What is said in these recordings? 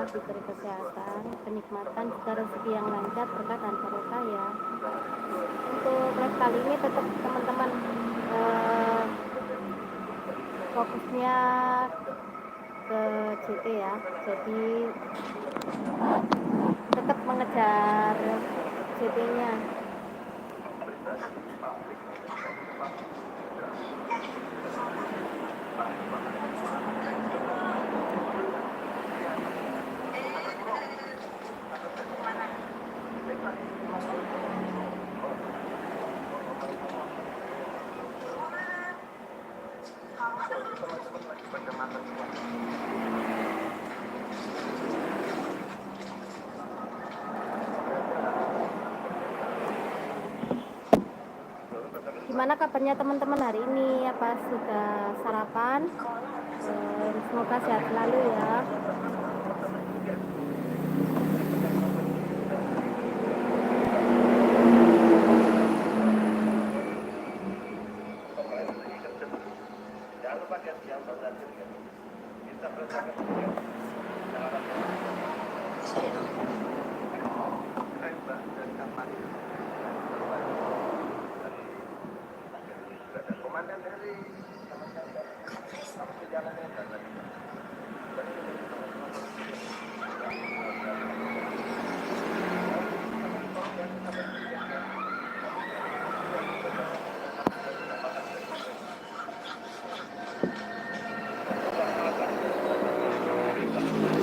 diberi kesehatan, kenikmatan, juga rezeki yang lancar, berkah dan barokah ya. Untuk live kali ini tetap teman-teman fokusnya ke JT ya, jadi tetap mengejar JT nya. Gimana kabarnya teman-teman hari ini? Apa sudah sarapan? Semoga sehat selalu ya.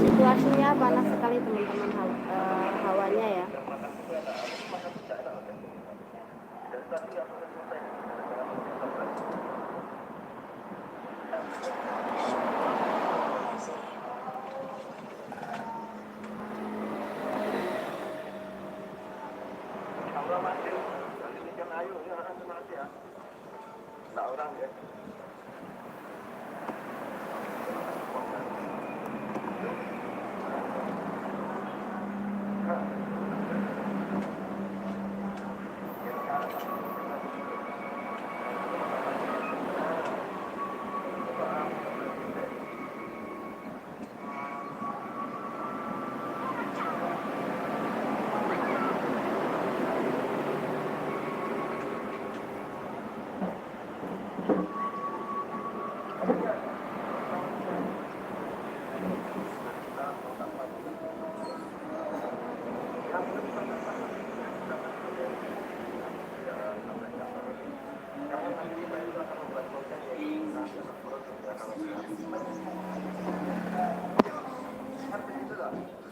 Situasinya panas sekali teman-teman, hawanya ya.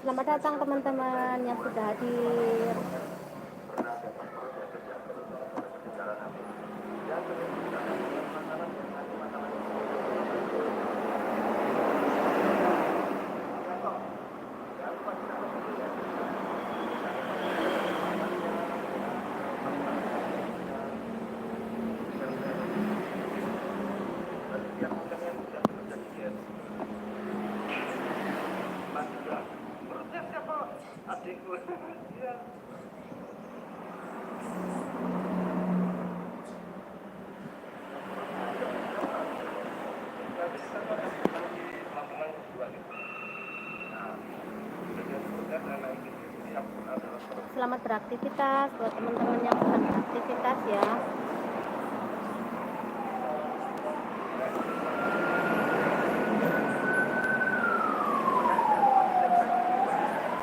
Selamat datang teman-teman yang sudah hadir. Selamat beraktivitas buat teman-teman yang sedang beraktivitas ya.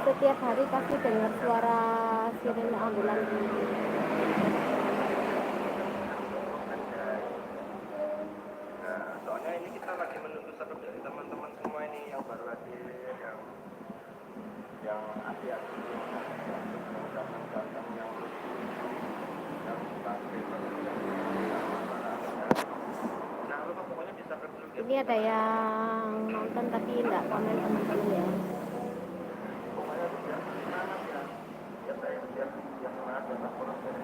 Setiap hari pasti dengar suara sirene ambulan ini. Soalnya ini kita lagi menunggu serep dari teman-teman semua ini yang baru hadir, yang hati-hati, yang datang-datang, yang tampil, nah lupa pokoknya bisa dulu. Ini ada yang nonton tapi enggak komen teman-teman ya. Pokoknya biar semangat ya, biar saya biar semangat ya tak kurang dari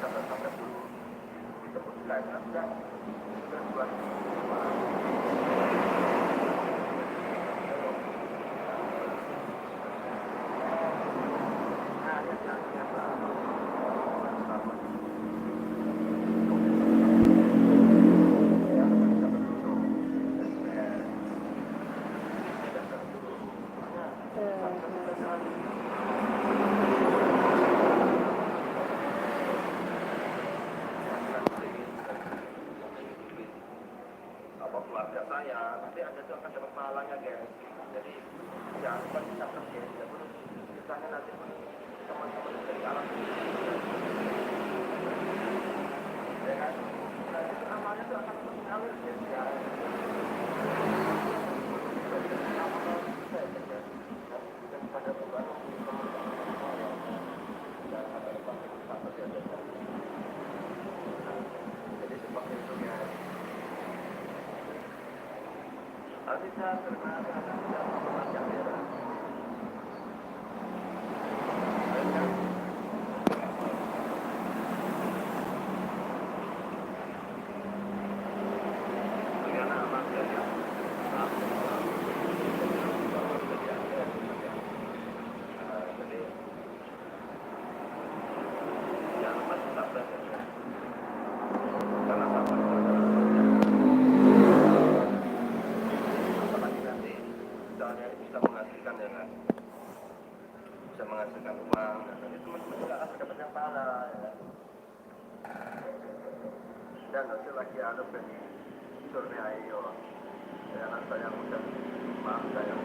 sampai dulu kita berbicara sudah buat apa keluarga saya nanti ada tuh akan dapat pahalanya guys. Jadi ya bukan bisa kerja ya pun misalnya nanti pun teman-teman dari alam ya kan nah itu amalnya tuh akan mengalir guys ya. Pada bulan jadi seperti itu ya. Bisa karena tidak memperpanjang ya. Bisa menghasilkan uang dan nanti teman-teman juga akan dapat yang pahala ya. Dan nanti lagi ada dari survei ayo ya anak saya muda maaf saya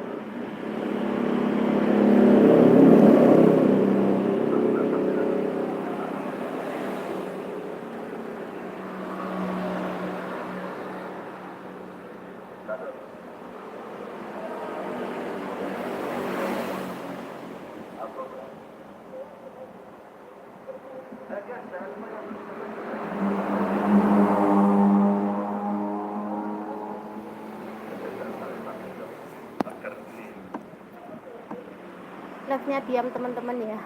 live-nya diam teman-teman ya.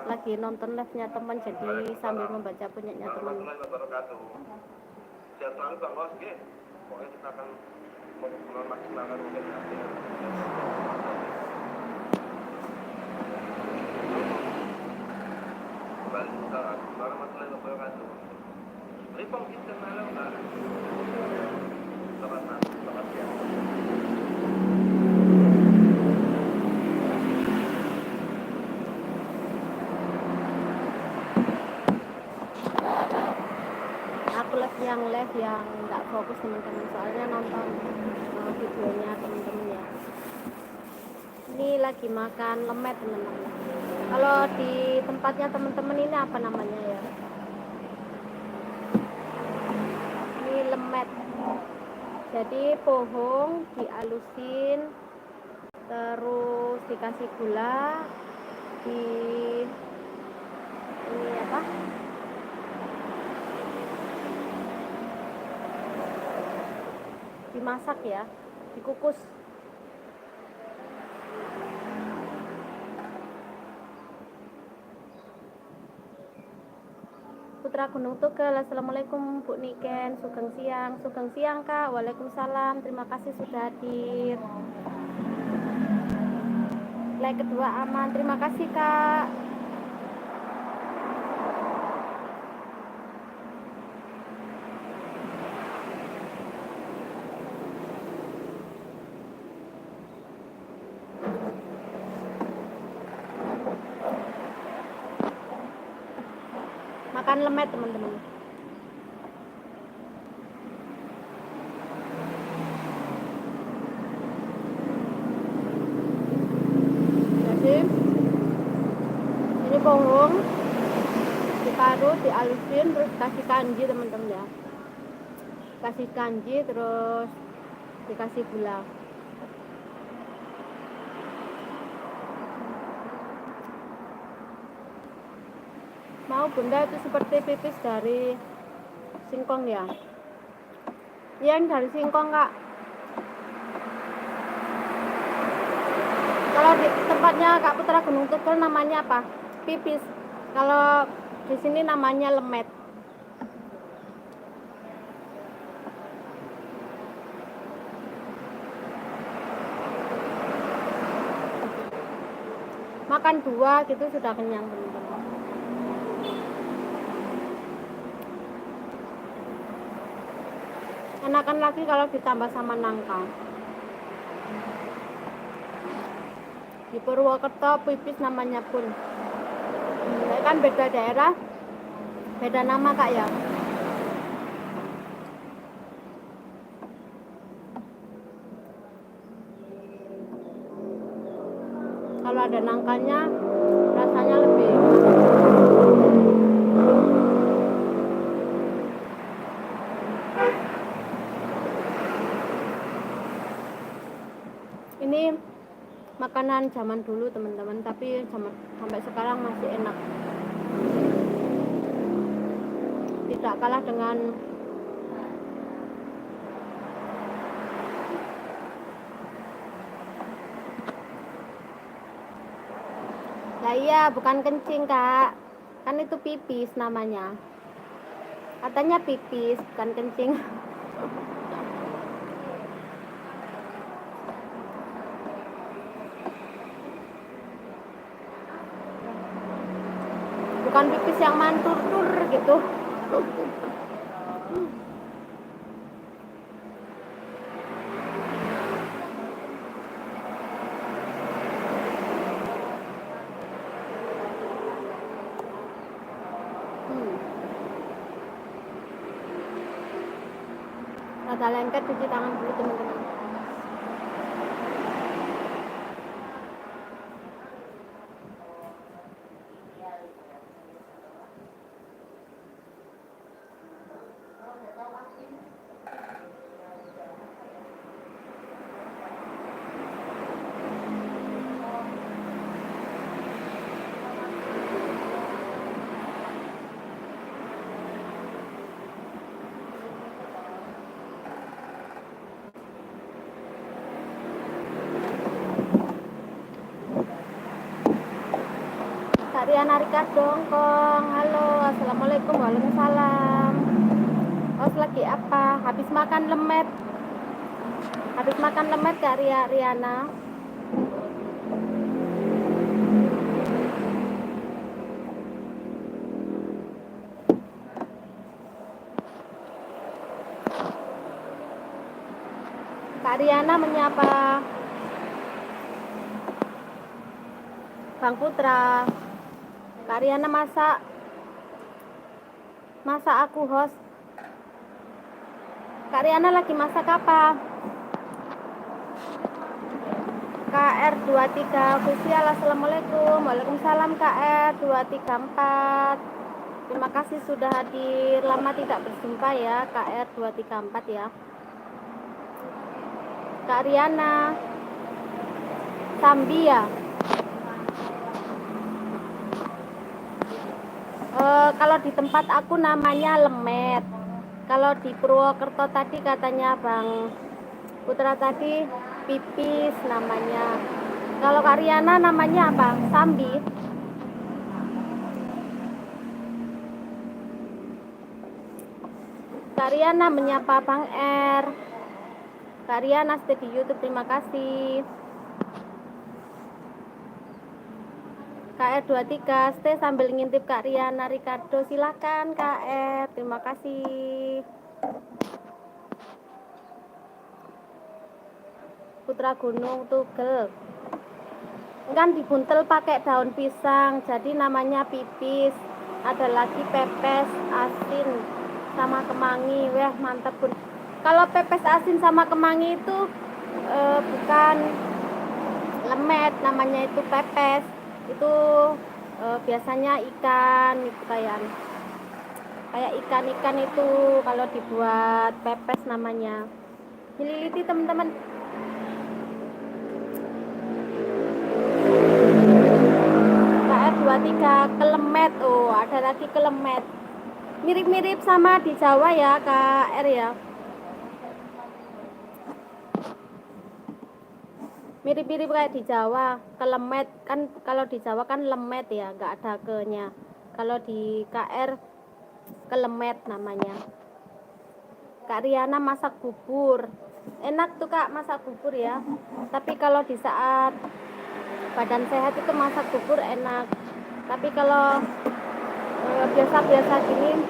Lagi nonton live-nya teman jadi sambil membaca punyanya teman. Sehat selalu Bang Bos, pokoknya kita akan memaksimalkan mungkin hasilnya. Waalaikumsalam warahmatullahi wabarakatuh. Ripong kita malam Mbak. Selamat malam, selamat siang. Live yang nggak fokus teman-teman, soalnya nonton videonya teman-teman ya. Ini lagi makan lemet teman-teman. Kalau di tempatnya teman-teman ini apa namanya ya? Ini lemet. Jadi pohong dialusin, terus dikasih gula, ini apa? Dimasak ya, dikukus. Putra Gunung Tugel, assalamualaikum Bu Niken, sugeng siang Kak, waalaikumsalam, terima kasih sudah hadir. Like kedua aman, terima kasih Kak. Makan lemet teman-teman. Jadi ini pohon diparut, dialusin, terus kasih kanji teman-teman ya. Kasih kanji terus dikasih gula. Mau bunda itu seperti pipis dari singkong ya? Iya dari singkong Kak. Kalau di tempatnya Kak Putra Gunung Tugel namanya apa? Pipis. Kalau di sini namanya lemet. Makan dua gitu sudah kenyang teman-teman. Enakan lagi kalau ditambah sama nangka. Di Purwokerto pipis namanya pun. Kan beda daerah, beda nama Kak ya. Kalau ada nangkanya rasanya lebih ini makanan zaman dulu teman-teman, tapi sampai sekarang masih enak, tidak kalah dengan lah. Iya, bukan kencing Kak, kan itu pipis namanya, katanya pipis bukan kencing. Bukan pipis yang mantur-tur gitu. Rada lengket, cuci tangan dulu teman-teman. Riana Ricardo Hongkong, halo, assalamualaikum, waalaikumsalam. Oh, lagi apa? Habis makan lemet Kak Riana. Kak Riana menyapa Bang Putra. Kak Riana masa aku host. Kak Riana lagi masak apa? KR23 official, assalamualaikum, waalaikumsalam KR234. Terima kasih sudah hadir, lama tidak berjumpa ya KR234 ya. Kak Riana Sambi ya. Kalau di tempat aku namanya lemet. Kalau di Purwokerto tadi katanya Bang Putra tadi pipis namanya. Kalau Kak Riana namanya apa? Sambi. Kak Riana menyapa Bang R. Kak Riana stay di YouTube, terima kasih. KR23 stay sambil ngintip Kak Riana Ricardo, silakan KR, terima kasih. Putra Gunung Tugel kan dibuntel pakai daun pisang, jadi namanya pipis. Ada lagi pepes asin sama kemangi, wah mantap pun. Kalau pepes asin sama kemangi itu bukan lemet, namanya itu pepes. Itu biasanya ikan itu kayak ikan itu kalau dibuat pepes namanya. Dililiti teman-teman. KR23 kelemet, oh ada lagi kelemet, mirip-mirip sama di Jawa ya KR ya, mirip-mirip kayak di Jawa. Kelemet kan kalau di Jawa kan lemet ya, nggak ada ke-nya. Kalau di KR kelemet namanya. Kak Riana masak bubur, enak tuh Kak masak bubur ya, tapi kalau di saat badan sehat itu masak bubur enak. Tapi kalau biasa-biasa gini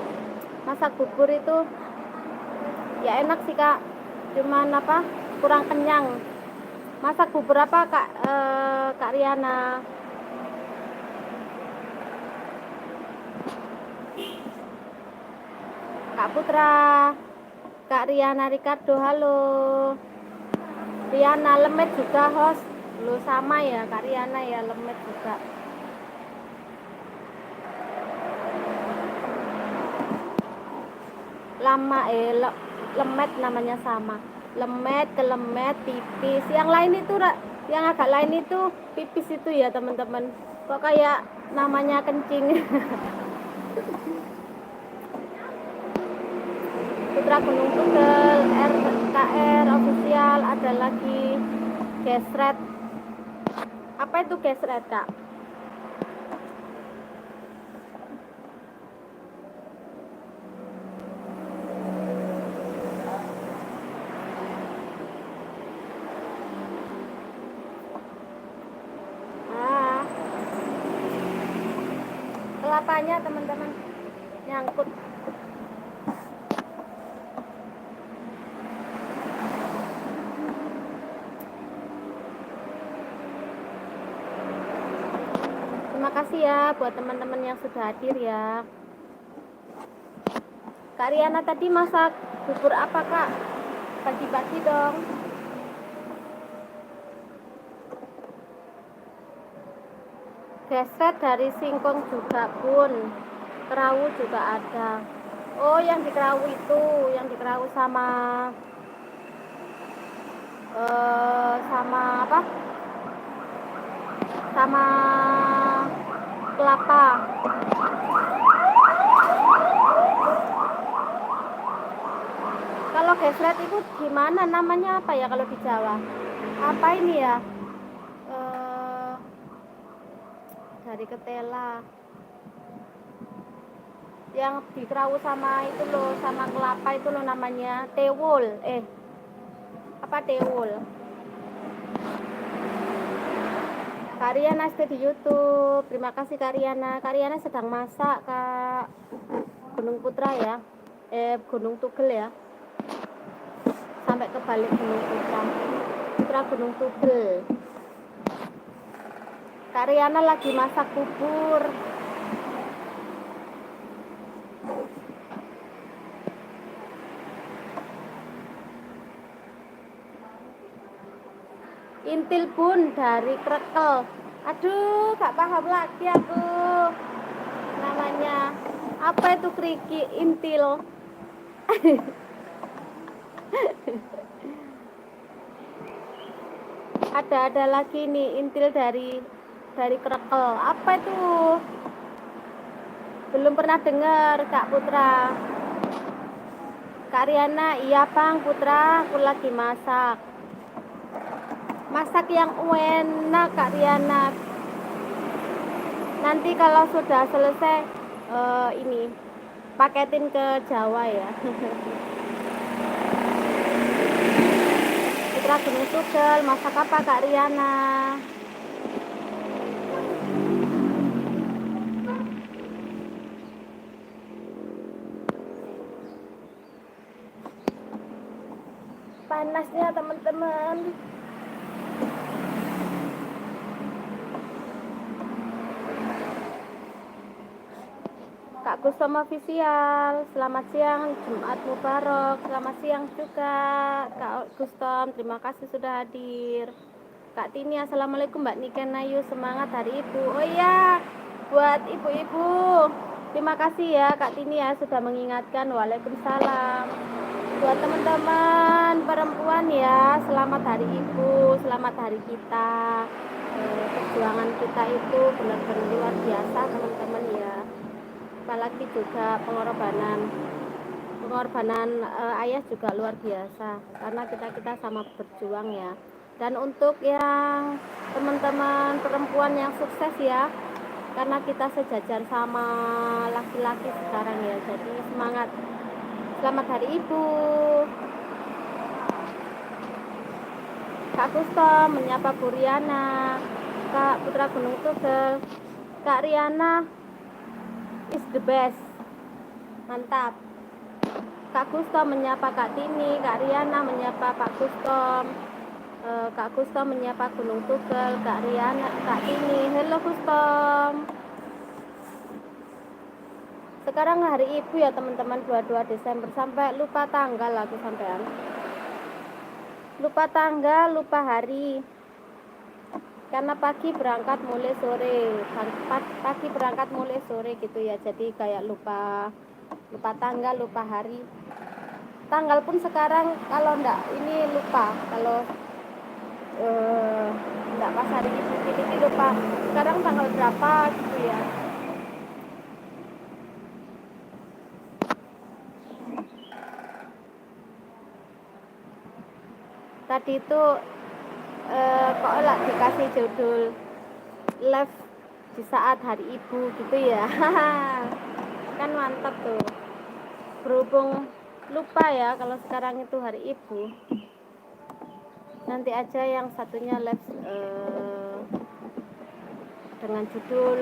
masak bubur itu ya enak sih Kak, cuman kurang kenyang. Masak bubur apa Kak Riana. Kak Putra, Kak Riana Ricardo, halo. Riana Lemet juga host. Lu sama ya Kak Riana ya, Lemet juga. Lama Lemet namanya sama. Lemet, kelemet, pipis. Yang lain itu yang agak lain itu pipis itu ya teman-teman. Kok kayak namanya kencing. Putra Gunung Tugel, RKR official, ada lagi gesret. Apa itu gesret, Kak? Kelapanya teman-teman nyangkut. Terima kasih ya buat teman-teman yang sudah hadir ya. Kak Riana tadi masak bubur apa, Kak? Bagi-bagi dong. Gesret dari singkong juga Bun. Kerawu juga ada. Oh, yang di kerawu itu, yang di kerawu sama apa? Sama kelapa. Kalau gesret itu gimana namanya, apa ya kalau di Jawa? Apa ini ya? Dari ketela. Yang di kerawu sama itu loh, sama kelapa itu loh namanya tewul. Apa tewul? Kariana stay di YouTube. Terima kasih Kariana. Kariana sedang masak, Kak. Gunung Putra ya. Gunung Tugel ya. Sampai kebalik Gunung Putra. Putra Gunung Tugel. Kariana lagi masak bubur. Intil Bun dari Krekel. Aduh, gak paham lagi aku namanya. Apa itu keriki intil? ada lagi nih intil dari Krekel. Apa itu? Belum pernah dengar, Kak Putra. Kak Riana, iya Bang Putra, aku lagi masak. Masak yang enak Kak Riana. Nanti kalau sudah selesai ini paketin ke Jawa ya. Putra Gunung Tugel, masak apa Kak Riana? Panasnya teman-teman. Kak Gustom official, selamat siang, Jumat Mubarak. Selamat siang juga Kak Gustom, terima kasih sudah hadir. Kak Tini, assalamualaikum Mbak Niken Ayu, semangat hari Ibu. Oh iya, buat ibu-ibu, terima kasih ya Kak Tini ya sudah mengingatkan. Waalaikumsalam. Buat teman-teman perempuan ya, selamat hari Ibu, selamat hari kita. Perjuangan kita itu benar-benar luar biasa teman-teman ya. Apalagi juga pengorbanan ayah juga luar biasa, karena kita sama berjuang ya. Dan untuk yang teman-teman perempuan yang sukses ya, karena kita sejajar sama laki-laki sekarang ya, jadi semangat. Selamat hari Ibu. Kak Gustom menyapa Bu Riana, Kak Putra Gunung Tugel. Kak Riana is the best, mantap. Kak Gustom menyapa Kak Tini, Kak Riana menyapa Pak Gustom. Kak Kustom menyapa Gunung Tugel, Kak Riana, Kak Tini. Halo Kustom. Sekarang hari Ibu ya teman-teman, 22 Desember. Sampai lupa tanggal aku sampean. Lupa tanggal, lupa hari. Karena pagi berangkat mulai sore. Pagi berangkat mulai sore gitu ya. Jadi kayak lupa tanggal, lupa hari. Tanggal pun sekarang kalau enggak ini lupa. Kalau enggak pas hari ini lupa. Sekarang tanggal berapa gitu ya. Tadi itu kok lah dikasih judul live di saat hari Ibu gitu ya. Kan mantap tuh. Berhubung lupa ya kalau sekarang itu hari Ibu, nanti aja yang satunya live dengan judul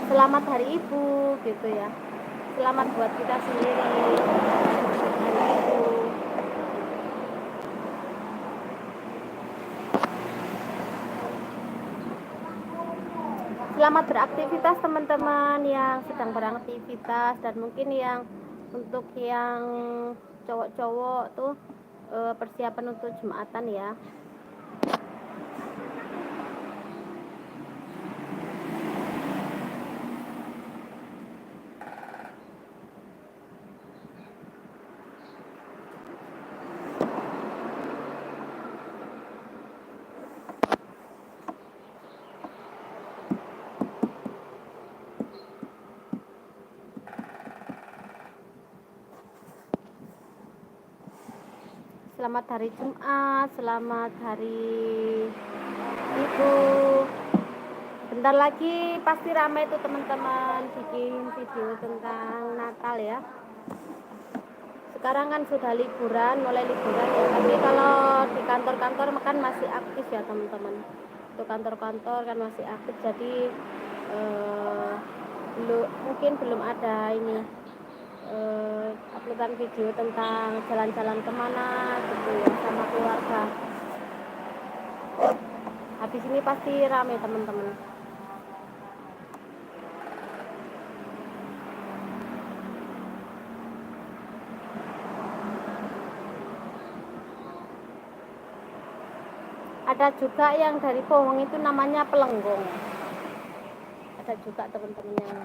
Selamat Hari Ibu gitu ya. Selamat buat kita sendiri hari Ibu. Selamat beraktivitas teman-teman yang sedang beraktivitas, dan mungkin yang untuk yang cowok-cowok tuh persiapan untuk Jumatan ya. Selamat hari Jumat, selamat hari Ibu. Bentar lagi pasti ramai itu teman-teman bikin video tentang Natal ya. Sekarang kan sudah liburan, mulai liburan ya. Tapi kalau di kantor-kantor kan masih aktif ya teman-teman. Untuk kantor-kantor kan masih aktif, jadi mungkin belum ada ini uploadan video tentang jalan-jalan kemana gitu ya sama keluarga. Habis ini pasti rame teman-teman. Ada juga yang dari pohon itu namanya pelenggong. Ada juga teman-teman yang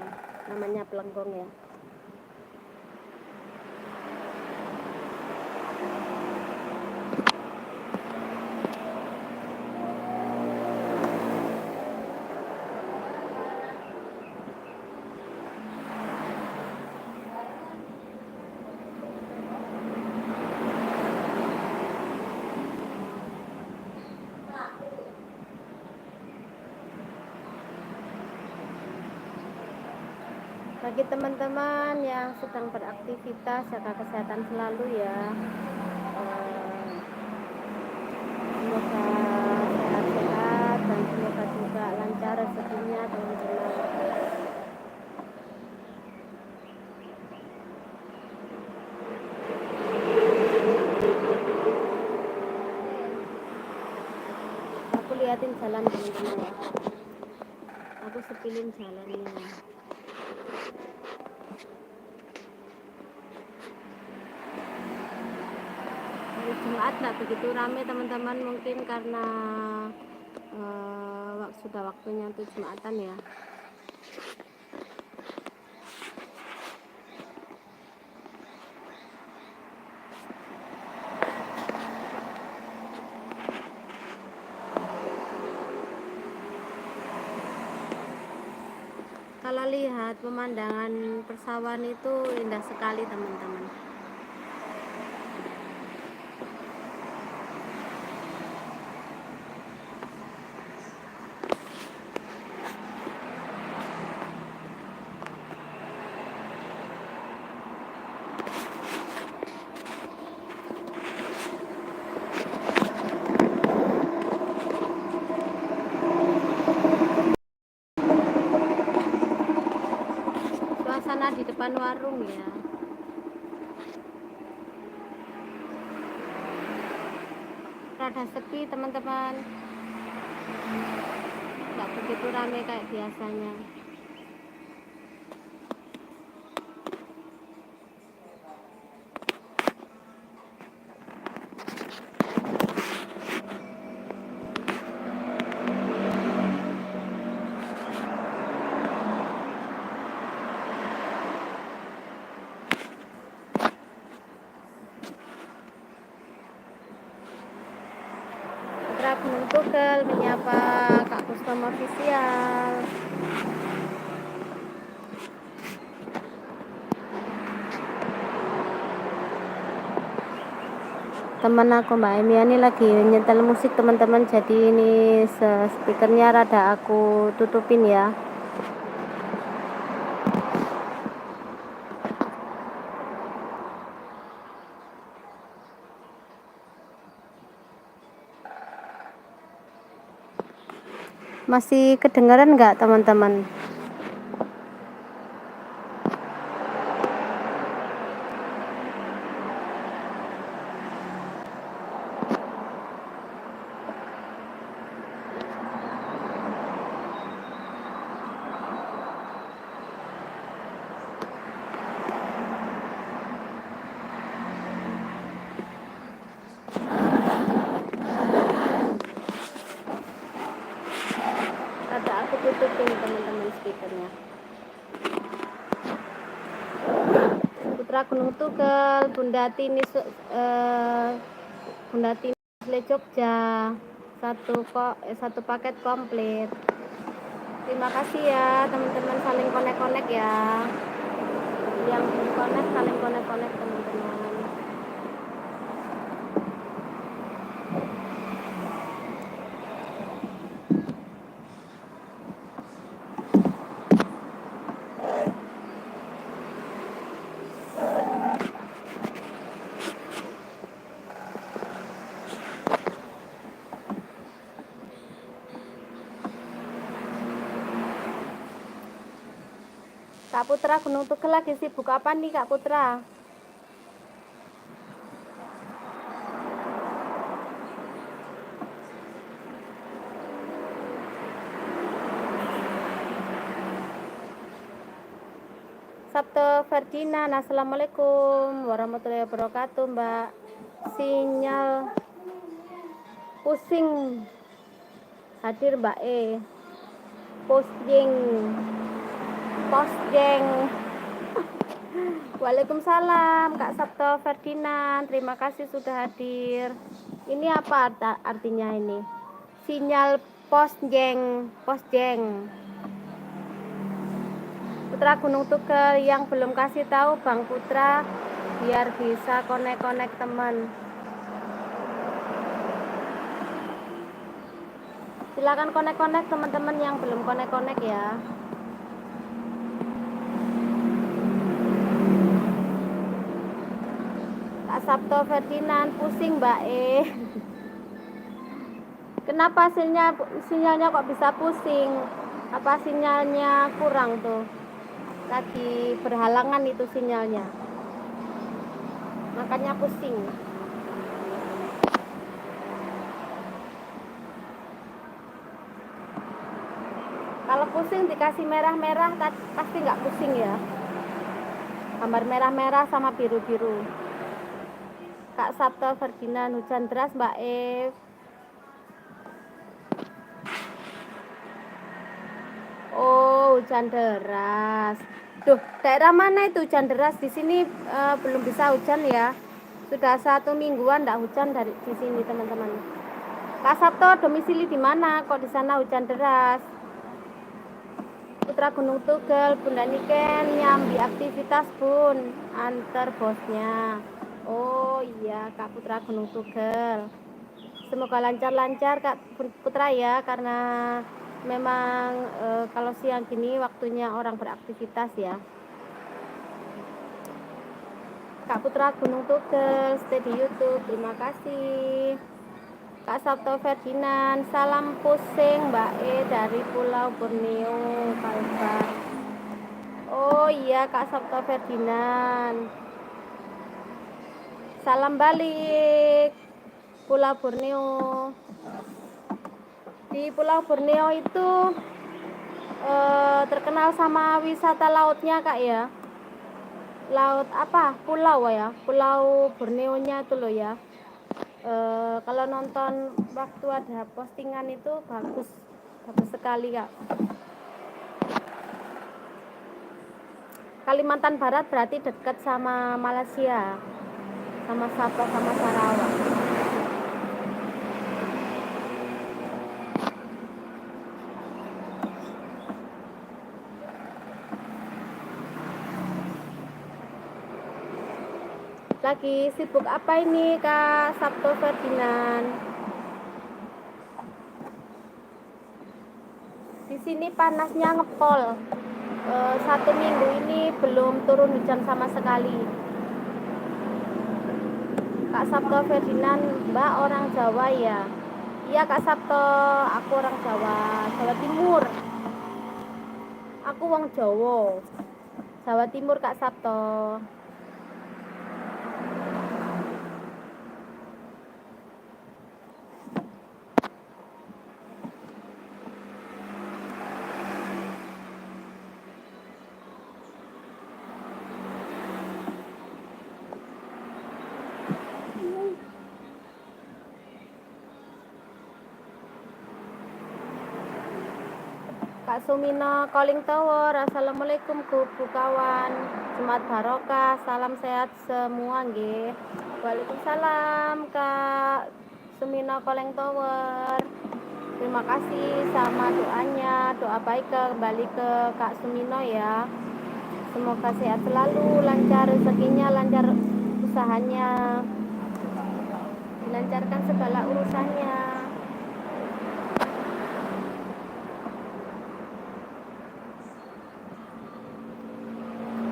namanya pelenggong ya. Bagi teman-teman yang sedang beraktivitas, jaga kesehatan selalu ya. Semoga sehat-sehat dan semoga juga lancar rezekinya teman-teman. Aku liatin jalan teman-teman ya. Aku sepilin jalannya. Jumat nggak begitu ramai teman-teman, mungkin karena sudah waktunya untuk Jumatan ya. Kalau lihat pemandangan persawahan itu indah sekali teman-teman. Suasana di depan warung ya. rada sepi teman-teman, nggak begitu rame kayak biasanya. Putra Gunung Tugel menyapa Kak Kustom Official. Temen aku Mbak Emia ini lagi nyetel musik teman-teman, jadi ini speakernya rada aku tutupin ya. Masih kedengaran nggak teman-teman? Rada aku tutupin teman-teman speakernya. Putra Gunung Tugel, Bunda Tini Asli Jogja, satu paket komplit. Terima kasih ya teman-teman, saling konek-konek ya. Yang belum konek saling konek-konek teman-teman. Kak Putra Gunung Tugel lagi sibuk apa nih Kak Putra? Sabto Ferdinand, assalamualaikum warahmatullahi wabarakatuh Mbak. Sinyal pusing hadir Mbak posting. Waalaikumsalam Kak Sabto Ferdinand, terima kasih sudah hadir. Ini apa artinya ini? Sinyal posjeng. Putra Gunung Tugel yang belum kasih tahu Bang Putra biar bisa konek-konek teman. Silakan konek-konek teman-teman yang belum konek-konek ya. Kak Sabto Ferdinand, pusing Mbak Kenapa sinyalnya kok bisa pusing? Apa sinyalnya kurang tuh? Lagi berhalangan itu sinyalnya. Makanya pusing. Kalau pusing dikasih merah-merah pasti nggak pusing ya. Gambar merah-merah sama biru-biru. Kak Sabto Ferdinand, hujan deras Mbak Oh, hujan deras. Duh, daerah mana itu hujan deras? Di sini belum bisa hujan ya. Sudah 1 mingguan enggak hujan dari di sini teman-teman. Kak Sabto domisili di mana? Kok di sana hujan deras? Putra Gunung Tugel, Bunda Niken nyambi aktivitas Bun, antar bosnya. Oh iya Kak Putra Gunung Tugel. Semoga lancar-lancar Kak Putra ya, karena memang kalau siang gini waktunya orang beraktivitas ya. Kak Putra Gunung Tugel, stay di YouTube, terima kasih. Kak Sabto Ferdinand, salam pusing Mbak dari Pulau Borneo, Kalbar. Oh iya Kak Sabto Ferdinand, salam balik Pulau Borneo. Di Pulau Borneo itu terkenal sama wisata lautnya Kak ya. Laut apa? Pulau ya. Pulau Borneo-nya itu loh ya. Kalau nonton waktu ada postingan itu bagus sekali Kak. Kalimantan Barat berarti dekat sama Malaysia, sama Sabah sama Sarawak. Lagi sibuk apa ini Kak Sabto Ferdinand? Di sini panasnya ngepol. 1 minggu ini belum turun hujan sama sekali. Kak Sabto Ferdinand, Mbak orang Jawa ya? Iya Kak Sabto, aku orang Jawa, Jawa Timur. Aku wong Jawa, Jawa Timur Kak Sabto. Kak Sumino Calling Tower, assalamualaikum Bu kawan, Jumat barokah, salam sehat semua nggih. Waalaikumsalam Kak Sumino Calling Tower. Terima kasih sama doanya, doa baik kembali ke Kak Sumino ya. Semoga sehat selalu, lancar rezekinya, lancar usahanya, dilancarkan segala urusannya.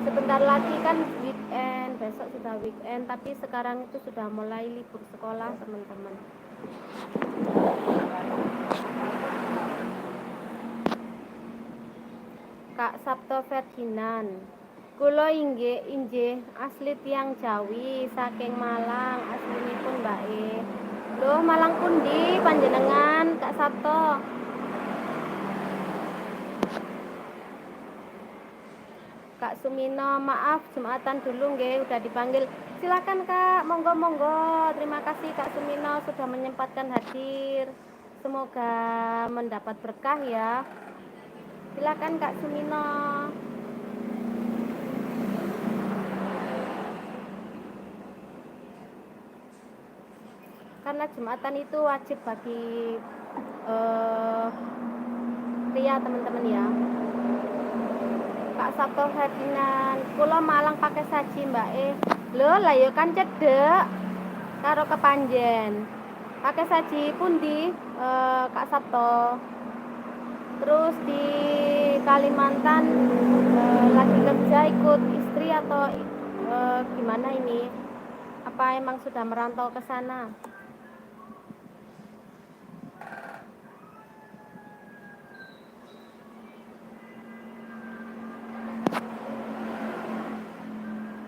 Sebentar lagi kan weekend, besok sudah weekend, tapi sekarang itu sudah mulai libur sekolah teman-teman. Kak Sabto Ferdinand, kula inggih asli tiang Jawi saking Malang, aslinipun Mbak E. Loh, Malang pundi panjenengan Kak Sabto? Kak Sumino, maaf Jumatan dulu nggih, udah dipanggil. Silakan Kak, monggo. Terima kasih Kak Sumino sudah menyempatkan hadir. Semoga mendapat berkah ya. Silakan Kak Sumino. Karena Jumatan itu wajib bagi pria teman-teman ya. Kak Sabto Ferdinand, kula Malang pakai saji Mbak E. Lho lah ya kan cedek karo kepanjen. Pakai saji pundi Kak Sabto. Terus di Kalimantan lagi kerja ikut istri atau gimana ini? Apa emang sudah merantau ke sana?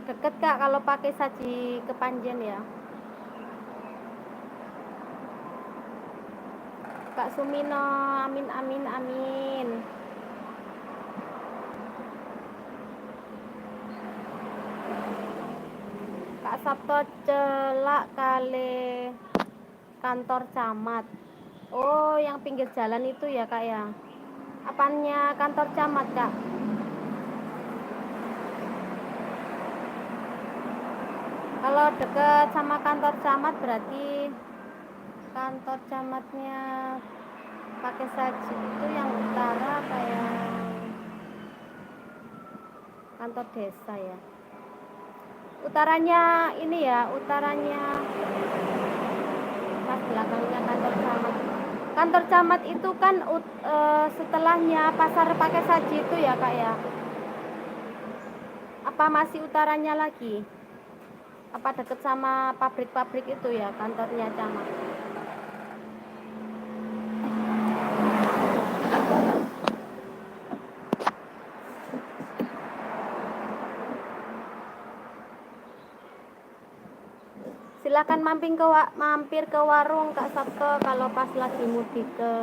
Deket Kak kalau pakai saji kepanjen ya. Kak Sumino, amin. Kak Sabto celak kali kantor camat. Oh, yang pinggir jalan itu ya Kak ya. Apanya kantor camat Kak? Kalau deket sama kantor camat berarti kantor camatnya pakai saji itu yang utara kayak kantor desa ya. Utaranya ini ya, utaranya pas belakangnya kantor camat. Kantor camat itu kan setelahnya pasar pakai saji itu ya Kak ya. Apa masih utaranya lagi? Apa deket sama pabrik-pabrik itu ya kantornya camat? silahkan mampir ke warung Kak Sabto kalau pas lagi mudik ke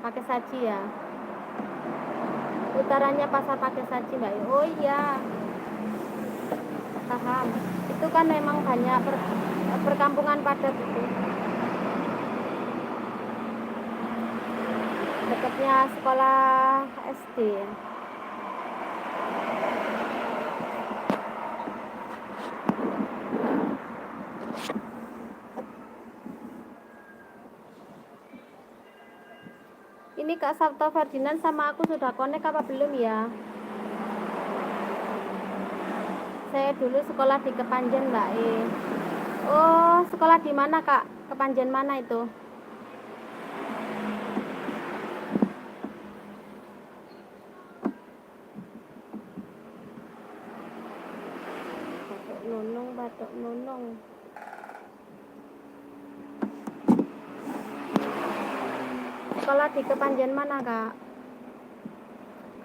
Pakai Saji ya. Utarannya pasar Pakai Saji Mbak. Oh iya, paham. Itu kan memang banyak perkampungan padat itu. Dekatnya sekolah SD. Ini Kak Sabto Ferdinand sama aku sudah connect apa belum ya? Saya dulu sekolah di Kepanjen Mbak E. Oh, sekolah di mana Kak? Kepanjen mana itu? Batok Nunung. Sekolah di Kepanjen mana Kak?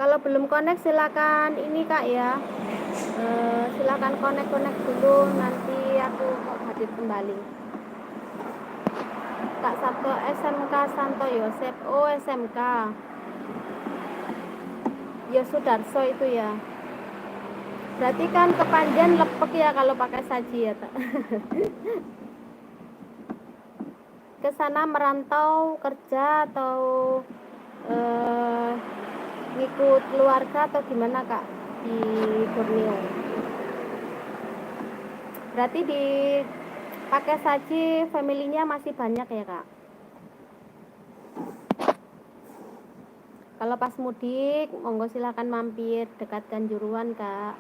Kalau belum connect silakan ini Kak ya. Silakan connect dulu, nanti aku hadir kembali. Kak Sabto SMK Santo Yosep. Oh SMK Yosudarso itu ya. Berarti kan Kepanjen lepek ya kalau pakai saji ya tak? Ke sana merantau kerja atau ngikut keluarga atau gimana Kak di Borneo? Berarti di Pakai Saji familinya masih banyak ya Kak? Kalau pas mudik monggo silakan mampir dekat Kanjuruhan Kak.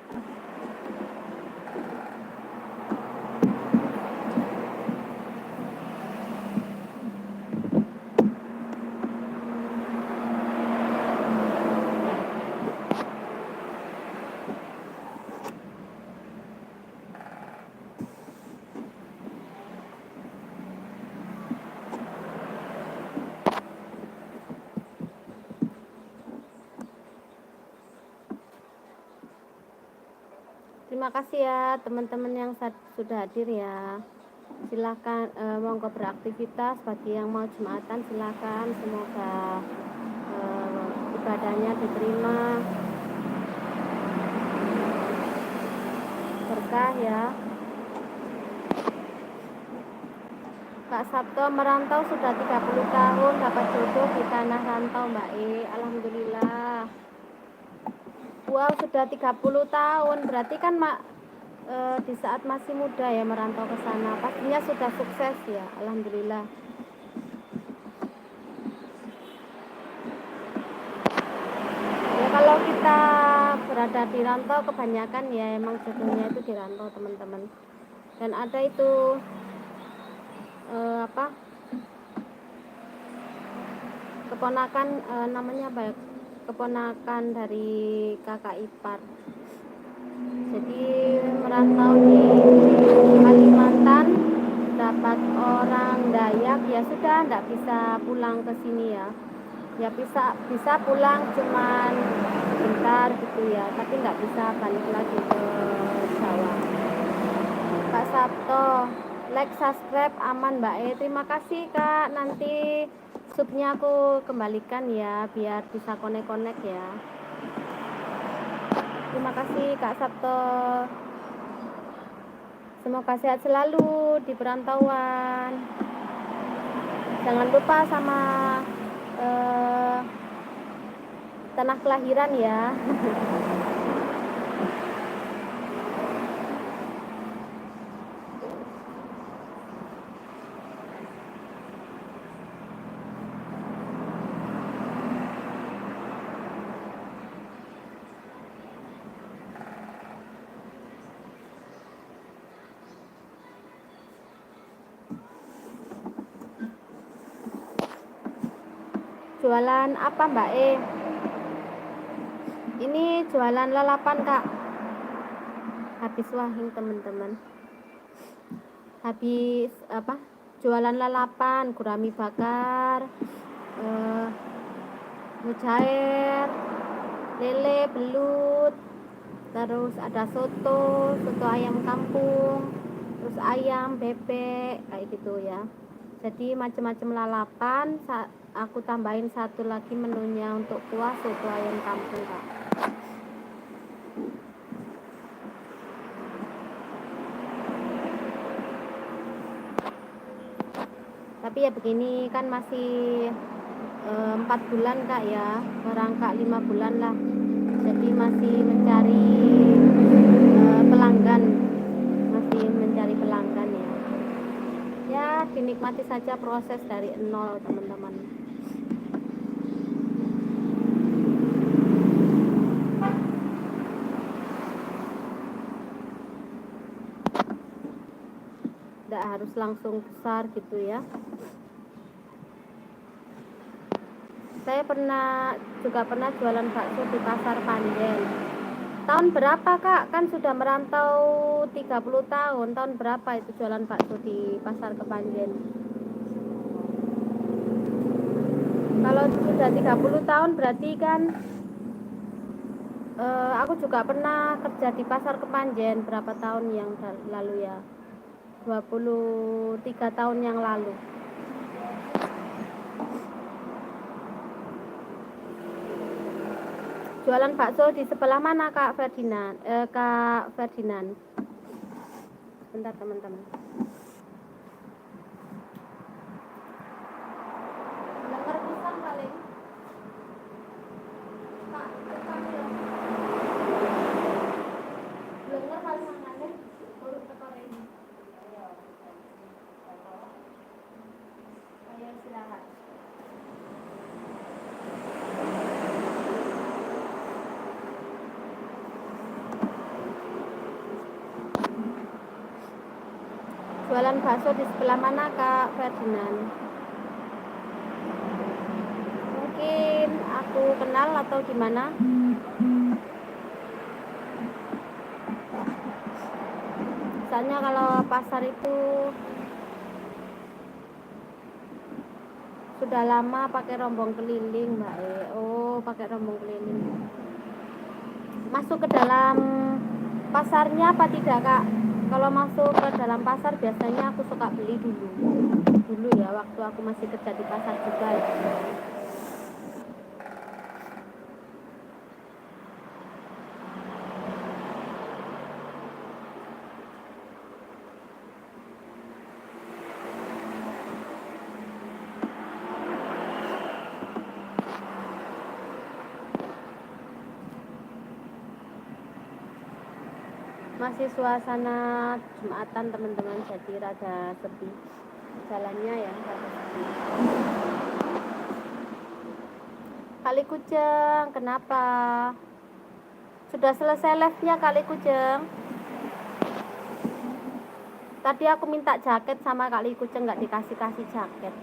Terima kasih ya teman-teman yang sudah hadir ya. Silakan monggo beraktivitas, bagi yang mau Jumatan silakan, semoga ibadahnya diterima berkah ya. Kak Sabto merantau sudah 30 tahun, dapat jodoh di tanah rantau Mbak E. Alhamdulillah. Wow, sudah 30 tahun, berarti kan di saat masih muda ya merantau ke sana, pastinya sudah sukses ya. Alhamdulillah. Ya kalau kita berada di rantau kebanyakan ya emang jodohnya itu di rantau teman-teman. Dan ada itu keponakan namanya apa ya, keponakan dari kakak ipar. Jadi merantau di Kalimantan, dapat orang Dayak, ya sudah tidak bisa pulang ke sini ya. Ya bisa pulang cuman sebentar gitu ya, tapi nggak bisa balik lagi ke Jawa. Kak Sabto, like, subscribe, aman Mbak E. Terima kasih Kak, nanti subnya aku kembalikan ya biar bisa konek-konek ya. Terima kasih Kak Sabto. Semoga sehat selalu di perantauan. Jangan lupa sama tanah kelahiran ya. Jualan apa Mbak E? Ini jualan lalapan Kak. Habis wahing teman-teman. Habis jualan lalapan, gurami bakar, mujair, lele, belut, terus ada soto ayam kampung, terus ayam, bebek kayak gitu ya. Jadi macam-macam lalapan. Aku tambahin satu lagi menunya untuk kuah soto ayam kampung, Kak. Tapi ya begini kan masih 4 bulan, Kak ya, barang Kak 5 bulan lah, jadi masih mencari pelanggan, ya dinikmati saja proses dari nol, teman-teman. Tidak harus langsung besar gitu ya. Saya juga pernah jualan bakso di Pasar Panjen. Tahun berapa, Kak? Kan sudah merantau 30 tahun. Tahun berapa itu jualan bakso di Pasar Kepanjen? Kalau sudah 30 tahun berarti kan aku juga pernah kerja di Pasar Kepanjen berapa tahun yang lalu ya. 23 tahun yang lalu. Jualan bakso di sebelah mana, Kak Ferdinand? Kak Ferdinand. Bentar, teman-teman. Dengar pisang paling. Kak, pisang ya. Dengar paling mangannya baru tekor ini. Ayo istirahat. Jualan bakso di sebelah mana, Kak Ferdinand? Mungkin aku kenal atau gimana? Misalnya kalau pasar itu sudah lama pakai rombong keliling, Mbak. Oh, pakai rombong keliling. Masuk ke dalam pasarnya apa tidak, Kak? Kalau masuk ke dalam pasar biasanya aku suka beli dulu ya, waktu aku masih kerja di pasar juga ya. Masih suasana Jumatan, teman-teman, jadi rada sepi jalannya ya, rada sepi. Kali Kujeng, kenapa? Sudah selesai live-nya, Kali Kujeng? Tadi aku minta jaket sama Kali Kujeng, nggak dikasih jaket.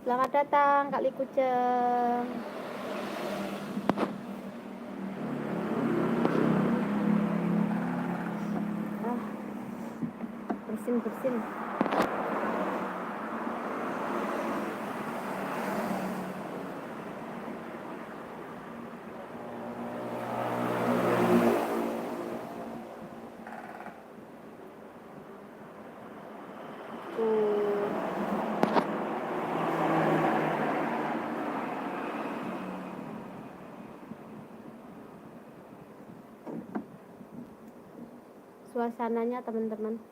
Selamat datang, Kak Likujeng. Bersin. Suasananya, teman-teman,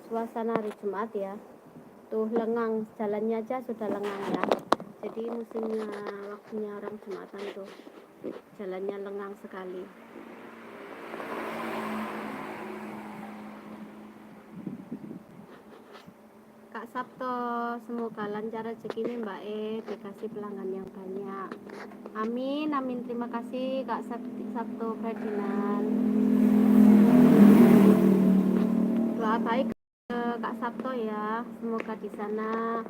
suasana hari Jumat ya, tuh lengang, jalannya aja sudah lengang ya. Jadi musimnya, waktunya orang Jumatan tuh jalannya lengang sekali. Kak Sabto, semoga lancar rezekinya, Mbak dikasih pelanggan yang banyak. Amin, terima kasih Kak Sabto Ferdinand. Doa baik Kak Sabto ya, semoga di sana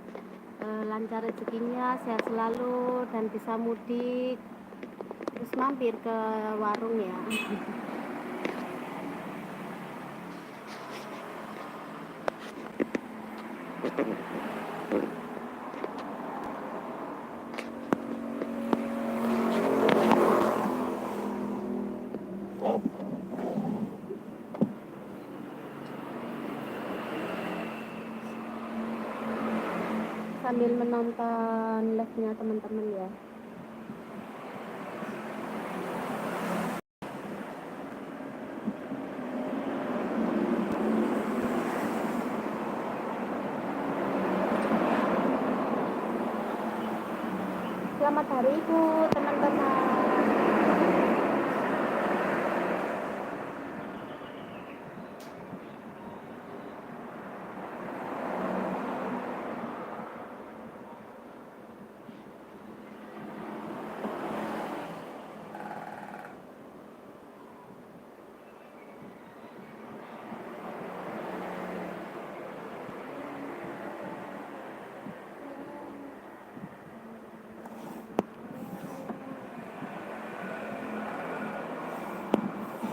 lancar rezekinya, sehat selalu dan bisa mudik, terus mampir ke warung ya. sambil menonton live-nya teman-teman ya. Selamat hari Ibu teman-teman.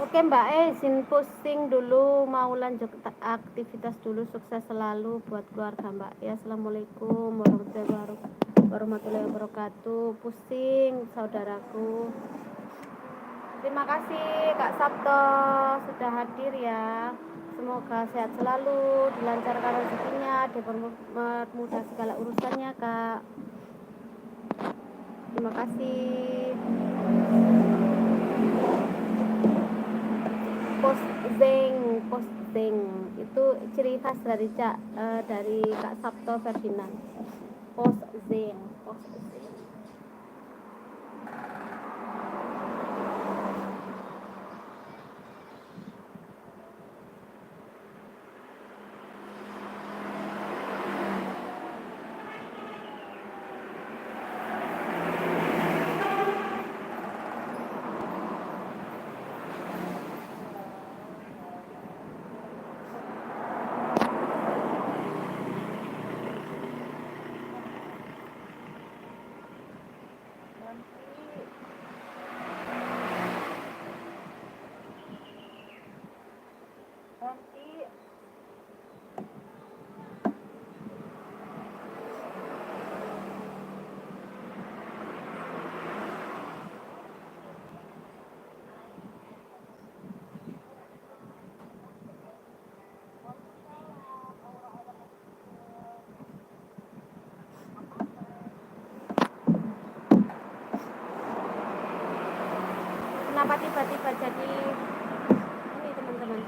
Oke Mbak, izin pusing dulu, mau lanjut aktivitas dulu. Sukses selalu buat keluarga Mbak ya. Assalamualaikum warahmatullahi wabarakatuh. Pusing saudaraku. Terima kasih Kak Sabto sudah hadir ya. Semoga sehat selalu, dilancarkan rezekinya, dipermudah segala urusannya Kak. Terima kasih. Posting itu ciri khas dari dari Kak Sabto Ferdinand. Posting. Kenapa tiba-tiba jadi ini teman-teman?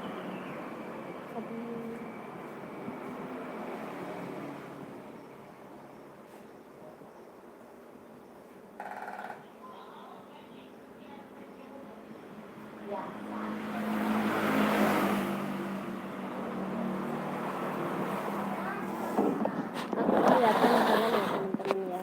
Aku kelihatan jalan ya teman-teman ya.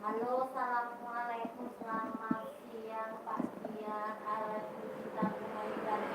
Halo, assalamualaikum, selamat siang Pak Dian. Kita mulai dari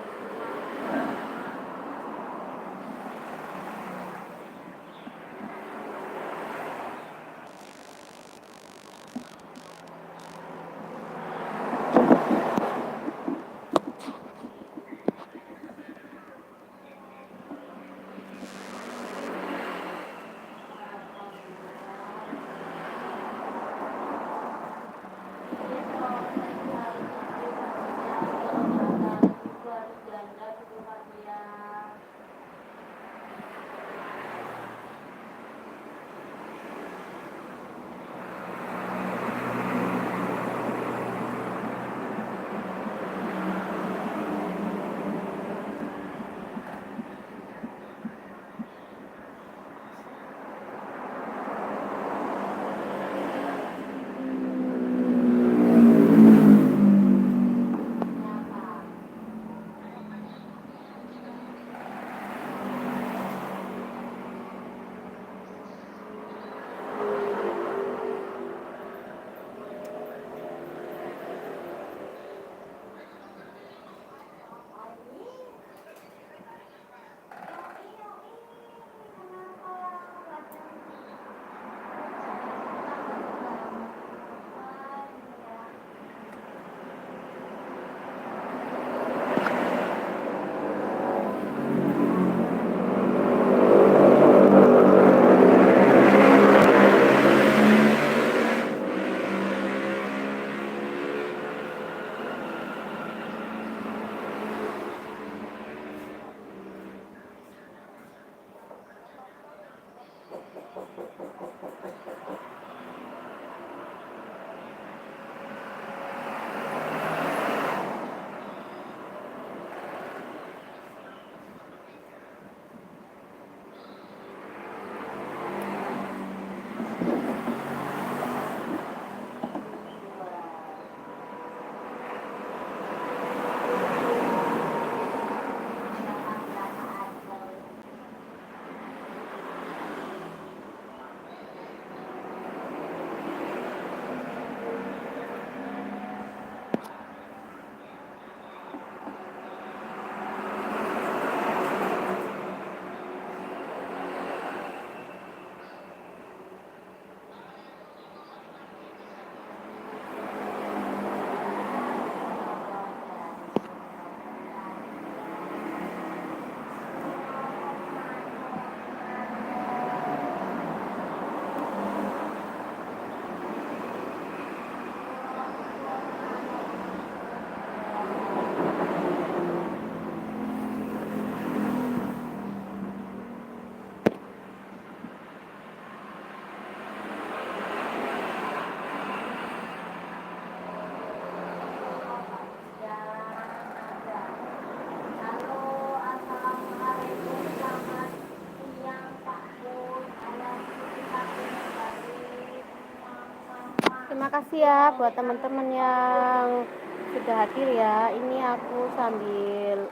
Terima kasih ya buat teman-teman yang sudah hadir ya. Ini aku sambil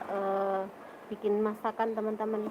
bikin masakan teman-teman.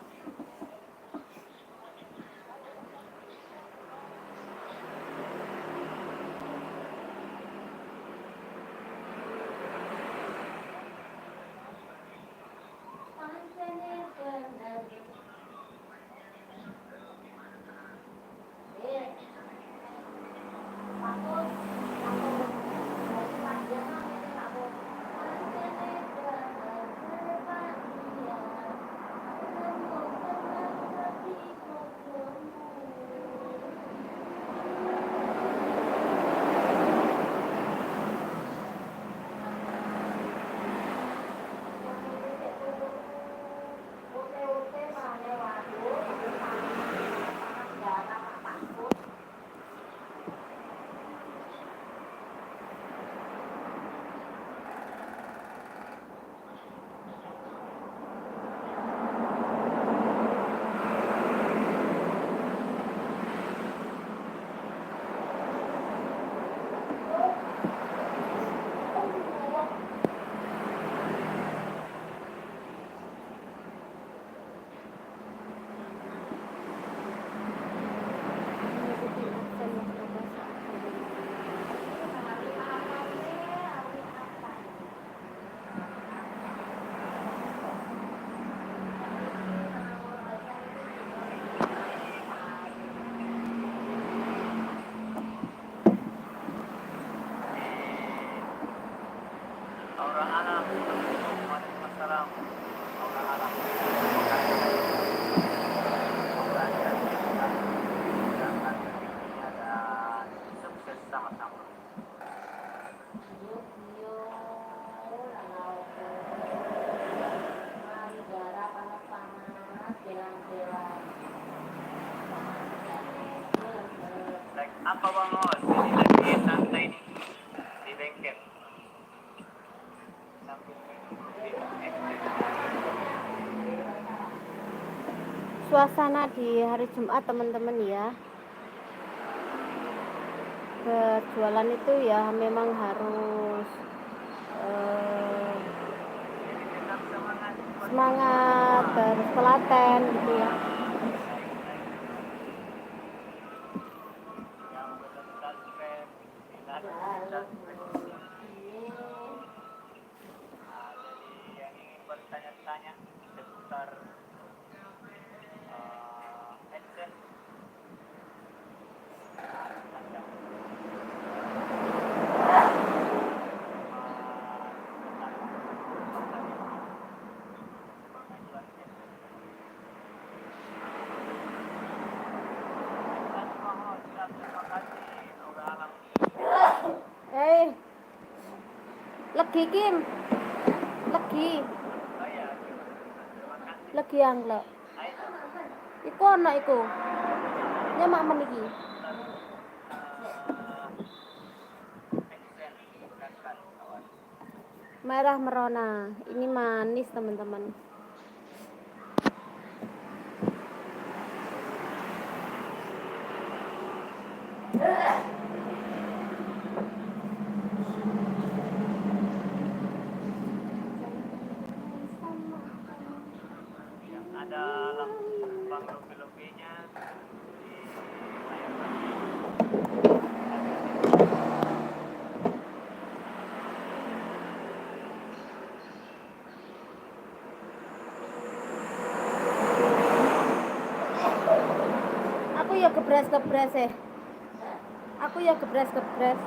Apa bang Os? Ini lagi santai nih di bengkel. Sambil Suasana di hari Jumat teman-teman ya. Berjualan itu ya memang harus semangat, harus telaten gitu ya. yang belum subscribe, jadi yang ingin bertanya-tanya seputar AdSense, macam Legi Kim, legi anglo. Iku ana iku. Nyemak men iki. Merah merona. Ini manis teman-teman. yang ada lambang lopi-lopinya di layar. Aku ya gebres-gebres Aku ya gebres-gebres.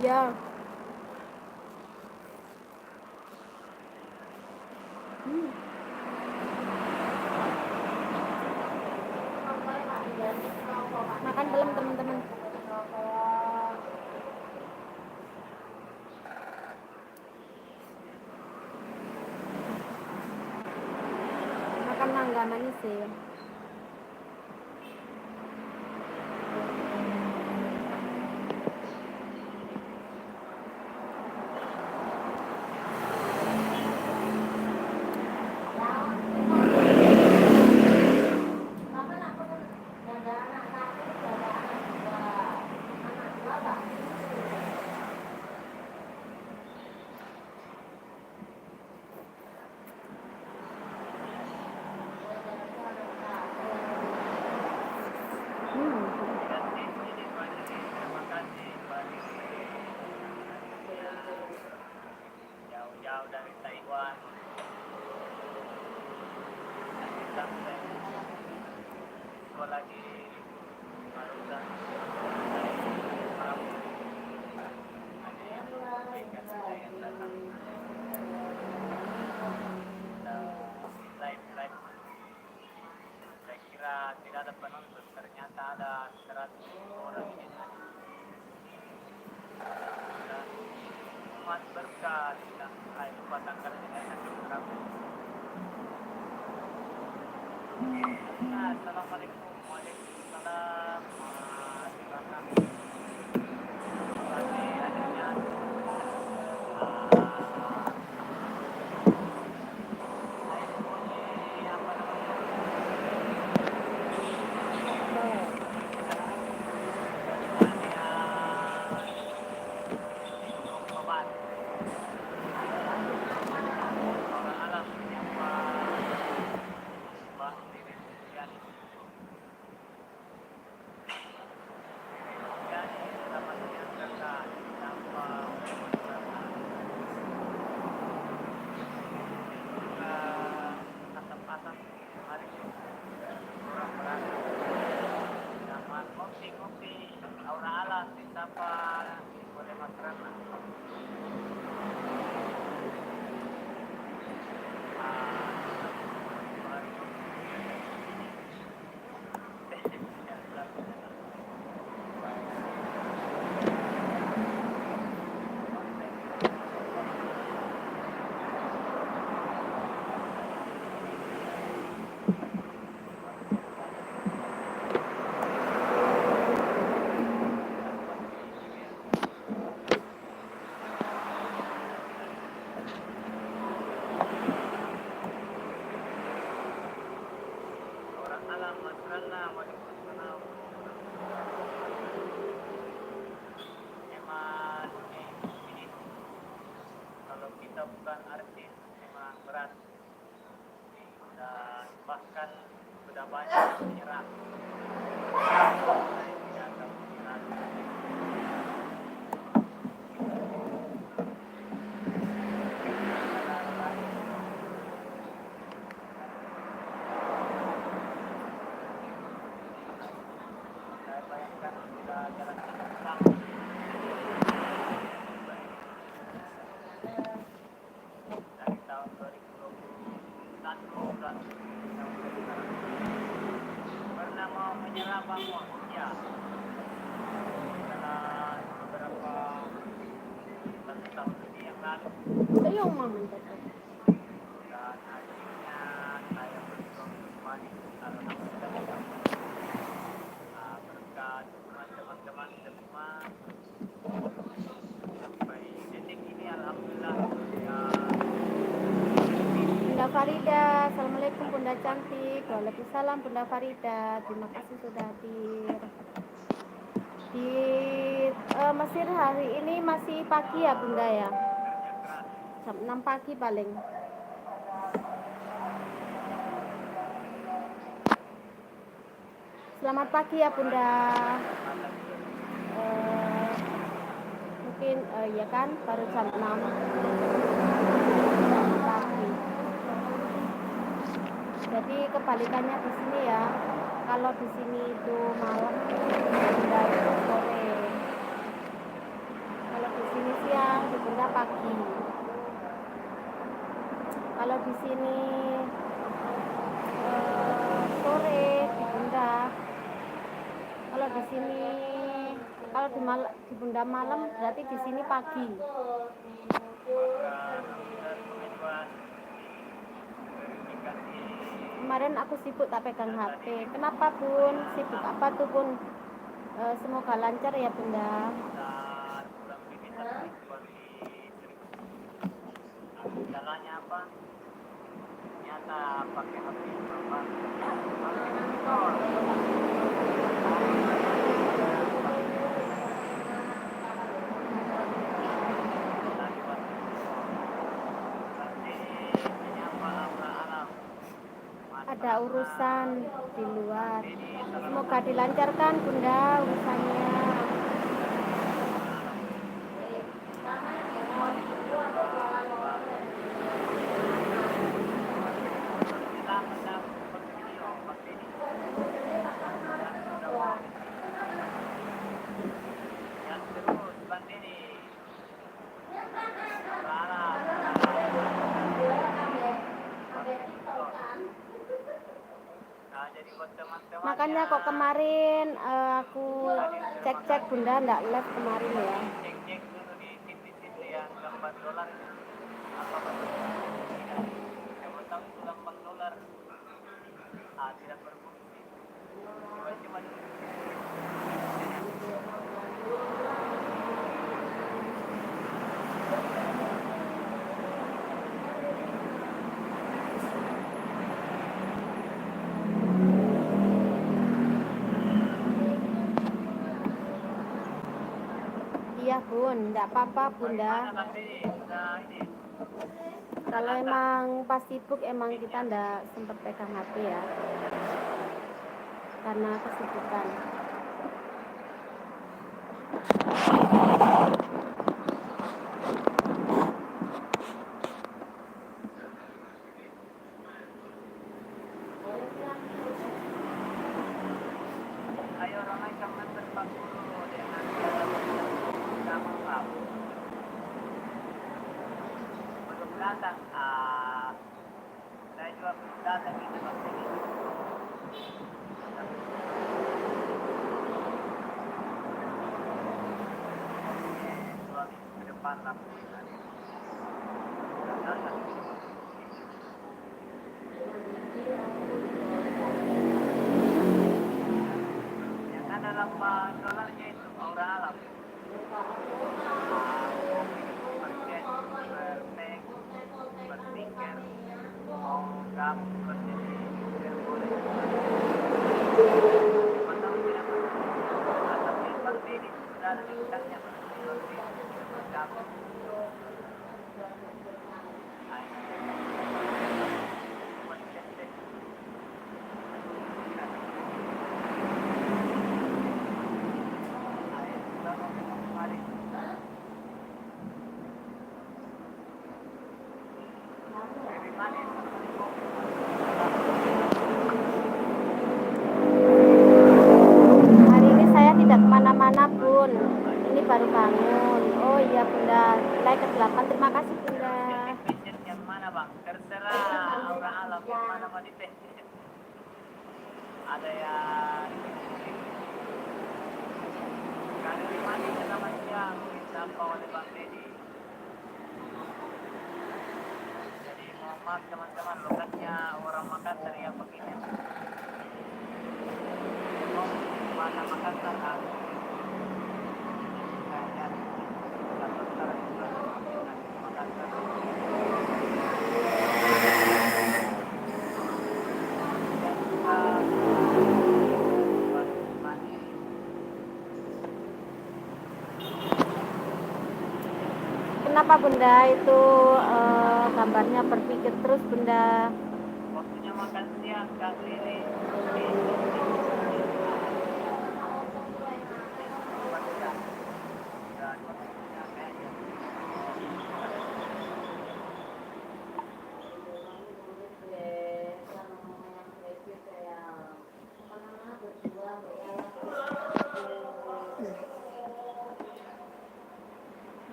Iya. malam teman-teman. Makan mangga manis ya. Terima kasih bagi jauh-jauh dari Taiwan sampai sekolah lagi barusan dari Merabu. Ada yang memberikan saya yang datang live. Saya kira tidak ada penonton, ternyata ada 100 orang ini. Dan umat berkah dan lupa tanggal dengan Merabu. Assalamualaikum Waalaikumsalam warahmatullahi wabarakatuh. Adanya apa namanya orang alam yang ngopi aura alam disapa oleh masyarakat. Orang alam masalah Waalaikumsalam. Memang ini kalau kita bukan artis memang berat dan bahkan sudah banyak yang menyerah. Saya tidak akan menyerah. Saya bayangkan sudah jalan sama dari tahun 2021 dan sampai sekarang. Pernah mau menyerah bangun, ya. Setelah beberapa tahun lebih yang lalu Ayong mamantat. dan akhirnya saya berjuang kembali. Alhamdulillah berkat teman-teman semua sampai detik ini alhamdulillah ya. Bunda Farida, assalamualaikum Bunda cantik. Waalaikumsalam Bunda Farida. Terima kasih sudah hadir. Di Mesir hari ini masih pagi ya Bunda ya. Jam 6 pagi paling. Selamat pagi ya Bunda. Mungkin ya kan baru jam 6 pagi. Jadi kebalikannya di sini ya. Kalau di sini itu malam, Bunda itu sore. Kalau di sini siang, di Bunda pagi. Kalau di sini sore, di Bunda. Kalau di sini di Bunda malam berarti di sini pagi. Maka sudah evaluasi verifikasi Kemarin aku sibuk tak pegang HP. Kenapa Bun? Sibuk apa tuh Bun? Semoga lancar ya Bunda. dan kurang lebih terlibat di kendalanya apa? Ternyata pakai HP normal. Ada urusan di luar. Semoga dilancarkan Bunda urusannya. Makanya kok kemarin aku cek-cek Bunda ndak live kemarin ya. Cek dulu di TV yang gambar dolar itu. Apa betul? Siapa tahu itu lambang dolar. Tidak berfungsi. Coba dulu. Iya Bun, ndak apa-apa Bunda. Kalau emang pas sibuk emang kita ndak sempet pegang HP ya. Karena kesibukan. Ayo ramaikan mantan 40 dengan kamu kamu. Belum datang. Saya juga belum datang di tempat ini. Suami ke depan lampu tadi. Datang. Yang ada lambang dolarnya itu aura alam. Bergen, bertek, berstiker, mau kamu berdiri, boleh. Mantap tidak atau seperti ini sudah ada bintangnya seperti kamu. Hari ini saya tidak kemana-mana Bun. Ini baru bangun. Oh iya Bunda. Nilai ke-8. Terima kasih Bunda. Pijat yang mana bang? Terserah aura alam yang mana mau dipijat. Ada yang kali lima ini selamat siang disampaikan oleh Bang Deddy. Jadi mohon maaf teman-teman lokasinya orang Makassar yang begini. Oh, mana Makassar kan? Kenapa Bunda itu gambarnya berpikir terus Bunda? Waktunya makan siang Kak Lili.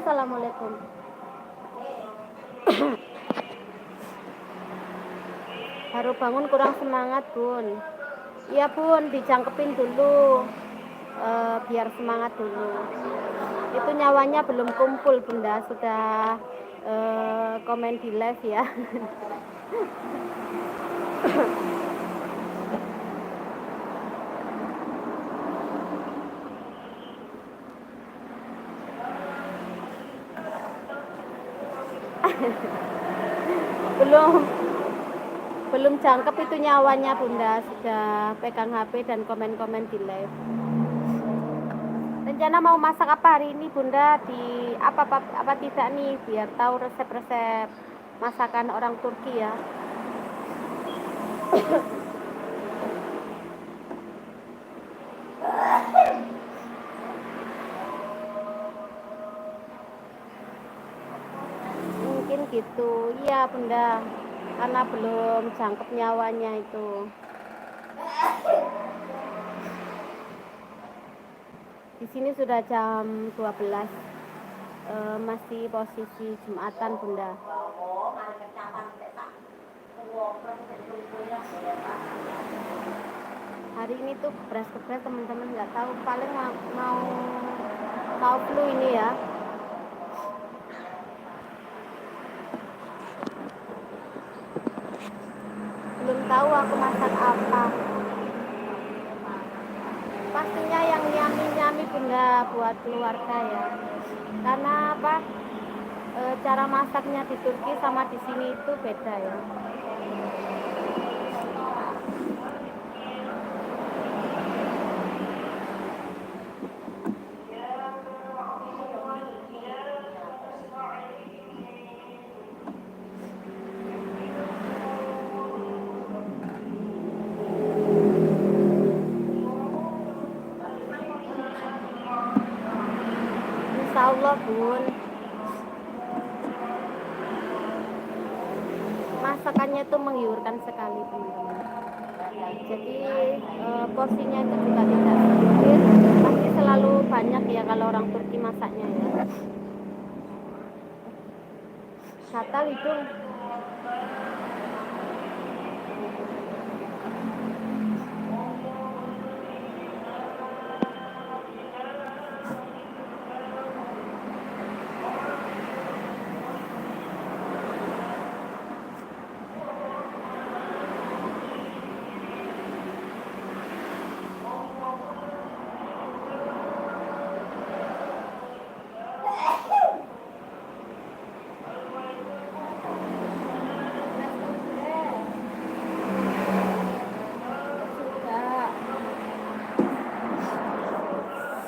Assalamualaikum. Baru bangun kurang semangat bun. Iya bun, dijangkepin dulu. Biar semangat dulu. Itu nyawanya belum kumpul bunda, sudah komen di live ya. belum jangkep itu nyawanya bunda, sudah pegang HP dan komen-komen di live. Rencana mau masak apa hari ini bunda, di apa tidak nih, biar tahu resep-resep masakan orang Turki ya. Mungkin gitu iya bunda, karena belum jangkep nyawanya itu. Di sini sudah jam 12, masih posisi Jumatan bunda. Hari ini tuh beras teman-teman, nggak tahu, paling mau flu ini ya. Belum tahu aku masak apa. Pastinya yang nyami bunda buat keluarga ya. Karena apa? Cara masaknya di Turki sama di sini itu beda ya. Insya Allah bun, masakannya itu menggiurkan sekali teman-teman. Jadi porsinya itu juga tidak sedikit, pasti selalu banyak ya kalau orang Turki masaknya ya. Gatal hidung.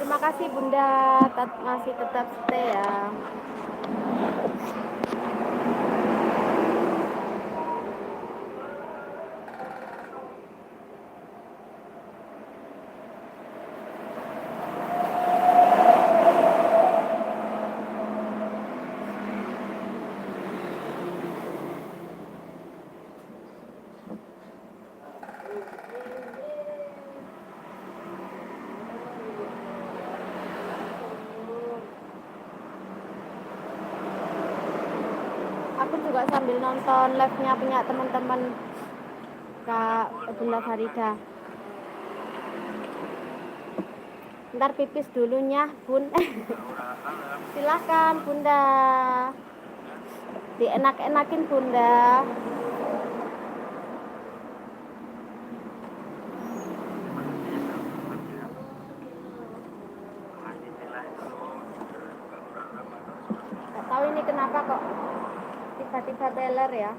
Terima kasih bunda, masih tetap stay ya. Aku juga sambil nonton live-nya punya teman-teman Kak Bunda Farida. Ntar pipis dulunya bun. Silakan bunda, dienak-enakin bunda. Gak tahu ini kenapa kok tiba-tiba teler ya.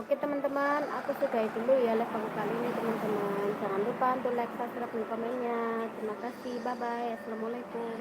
Oke teman-teman, aku sudahi dulu ya live aku kali ini teman-teman. Jangan lupa untuk like, subscribe, dan komennya. Terima kasih, bye bye, assalamualaikum.